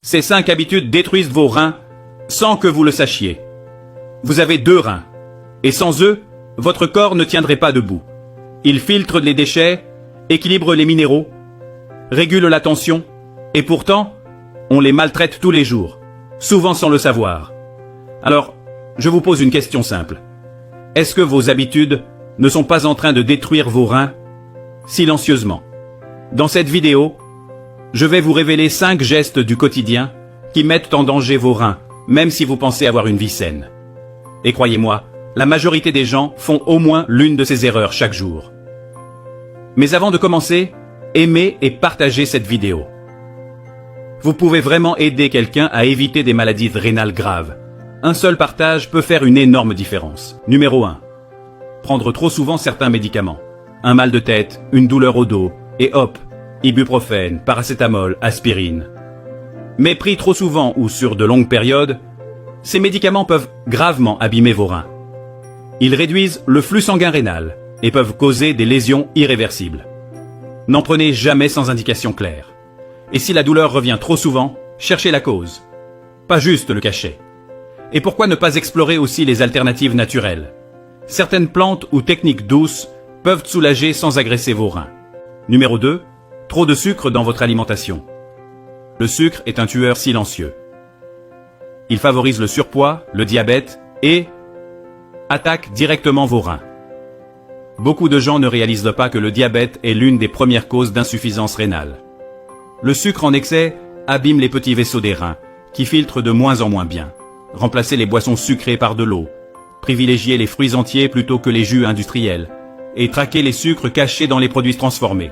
Ces 5 habitudes détruisent vos reins sans que vous le sachiez. Vous avez 2 reins, et sans eux, votre corps ne tiendrait pas debout. Ils filtrent les déchets, équilibrent les minéraux, régulent la tension, et pourtant, on les maltraite tous les jours, souvent sans le savoir. Alors, je vous pose une question simple. Est-ce que vos habitudes ne sont pas en train de détruire vos reins silencieusement? Dans cette vidéo, je vais vous révéler 5 gestes du quotidien qui mettent en danger vos reins, même si vous pensez avoir une vie saine. Et croyez-moi, la majorité des gens font au moins l'une de ces erreurs chaque jour. Mais avant de commencer, aimez et partagez cette vidéo. Vous pouvez vraiment aider quelqu'un à éviter des maladies rénales graves. Un seul partage peut faire une énorme différence. Numéro 1. Prendre trop souvent certains médicaments. Un mal de tête, une douleur au dos, et hop, ibuprofène, paracétamol, aspirine. Mais pris trop souvent ou sur de longues périodes, ces médicaments peuvent gravement abîmer vos reins. Ils réduisent le flux sanguin rénal et peuvent causer des lésions irréversibles. N'en prenez jamais sans indication claire. Et si la douleur revient trop souvent, cherchez la cause. Pas juste le cacher. Et pourquoi ne pas explorer aussi les alternatives naturelles? Certaines plantes ou techniques douces peuvent soulager sans agresser vos reins. Numéro 2. Trop de sucre dans votre alimentation. Le sucre est un tueur silencieux. Il favorise le surpoids, le diabète et attaque directement vos reins. Beaucoup de gens ne réalisent pas que le diabète est l'une des premières causes d'insuffisance rénale. Le sucre en excès abîme les petits vaisseaux des reins, qui filtrent de moins en moins bien. Remplacez les boissons sucrées par de l'eau. Privilégiez les fruits entiers plutôt que les jus industriels. Et traquez les sucres cachés dans les produits transformés.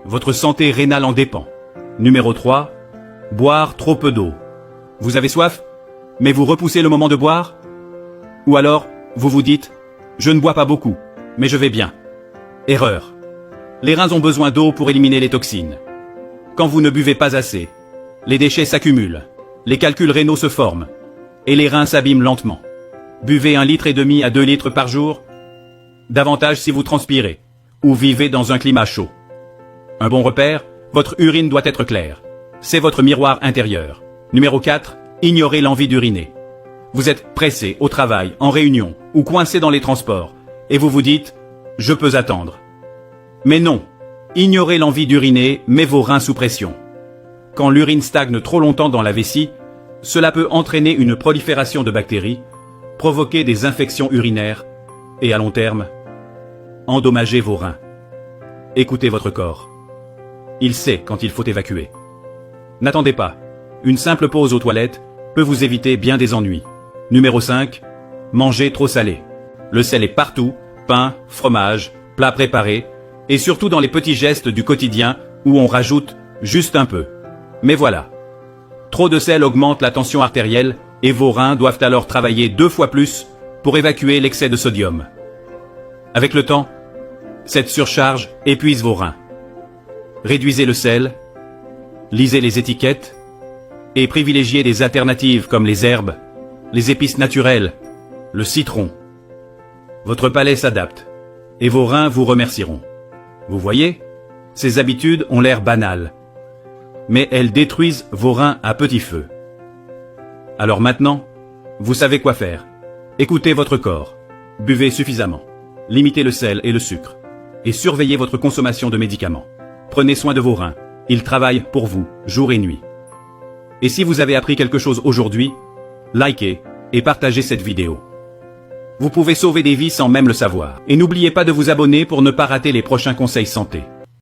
Votre santé rénale en dépend. Numéro 3. Boire trop peu d'eau. Vous avez soif, mais vous repoussez le moment de boire? Ou alors, vous vous dites « Je ne bois pas beaucoup, mais je vais bien ». Erreur. Les reins ont besoin d'eau pour éliminer les toxines. Quand vous ne buvez pas assez, les déchets s'accumulent, les calculs rénaux se forment, et les reins s'abîment lentement. Buvez 1,5 litre à 2 litres par jour, davantage si vous transpirez, ou vivez dans un climat chaud. Un bon repère, votre urine doit être claire. C'est votre miroir intérieur. Numéro 4, ignorez l'envie d'uriner. Vous êtes pressé au travail, en réunion, ou coincé dans les transports, et vous vous dites « Je peux attendre ». Mais non, ignorez l'envie d'uriner, met vos reins sous pression. Quand l'urine stagne trop longtemps dans la vessie, cela peut entraîner une prolifération de bactéries, provoquer des infections urinaires, et à long terme, endommager vos reins. Écoutez votre corps. Il sait quand il faut évacuer. N'attendez pas. Une simple pause aux toilettes peut vous éviter bien des ennuis. Numéro 5. Mangez trop salé. Le sel est partout, pain, fromage, plats préparés, et surtout dans les petits gestes du quotidien où on rajoute juste un peu. Mais voilà. Trop de sel augmente la tension artérielle et vos reins doivent alors travailler 2 fois plus pour évacuer l'excès de sodium. Avec le temps, cette surcharge épuise vos reins. Réduisez le sel, lisez les étiquettes et privilégiez des alternatives comme les herbes, les épices naturelles, le citron. Votre palais s'adapte et vos reins vous remercieront. Vous voyez, ces habitudes ont l'air banales, mais elles détruisent vos reins à petit feu. Alors maintenant, vous savez quoi faire. Écoutez votre corps, buvez suffisamment, limitez le sel et le sucre, et surveillez votre consommation de médicaments. Prenez soin de vos reins, ils travaillent pour vous, jour et nuit. Et si vous avez appris quelque chose aujourd'hui, likez et partagez cette vidéo. Vous pouvez sauver des vies sans même le savoir. Et n'oubliez pas de vous abonner pour ne pas rater les prochains conseils santé.